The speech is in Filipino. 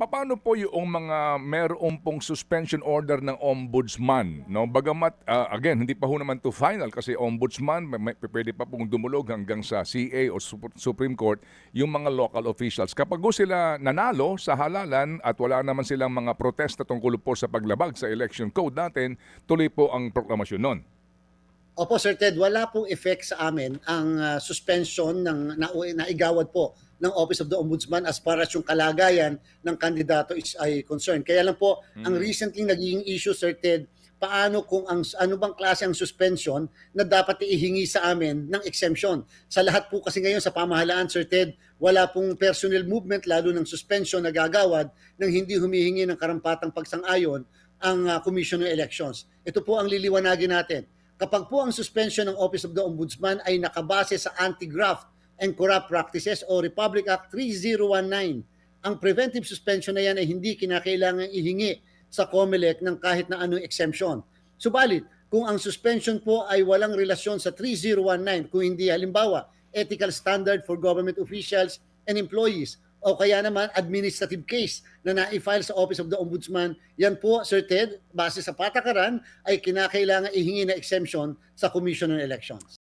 papaano po yung mga meron pong suspension order ng ombudsman, no? Bagamat again, hindi pa ho naman to final kasi ombudsman pwede pa pong dumulog hanggang sa CA o Supreme Court yung mga local officials. Kapag ho sila nanalo sa halalan at wala naman silang mga protesta tungkol po sa paglabag sa election code natin, tuloy po ang proklamasyon nun. Opo, Sir Ted, wala pong effect sa amin ang suspension ng naigawad po ng Office of the Ombudsman as far as yung kalagayan ng kandidato ay concerned. Kaya lang po, ang recently naging issue, Sir Ted, paano kung ano bang klase ang suspension na dapat ihingi sa amin ng exemption. Sa lahat po kasi ngayon sa pamahalaan, Sir Ted, wala pong personnel movement lalo ng suspension na gagawad nang hindi humihingi ng karampatang pagsang-ayon ang Commission ng Elections. Ito po ang liliwanagin natin. Kapag po ang suspension ng Office of the Ombudsman ay nakabase sa Anti-Graft and Corrupt Practices o Republic Act 3019, ang preventive suspension na yan ay hindi kinakailangan ihingi sa COMELEC ng kahit na anong exemption. Subalit, kung ang suspension po ay walang relasyon sa 3019, kung hindi halimbawa ethical standard for government officials and employees, o kaya naman administrative case na na-file sa Office of the Ombudsman, yan po, Sir Ted, base sa patakaran, ay kinakailangan ihingi na exemption sa Commission on Elections.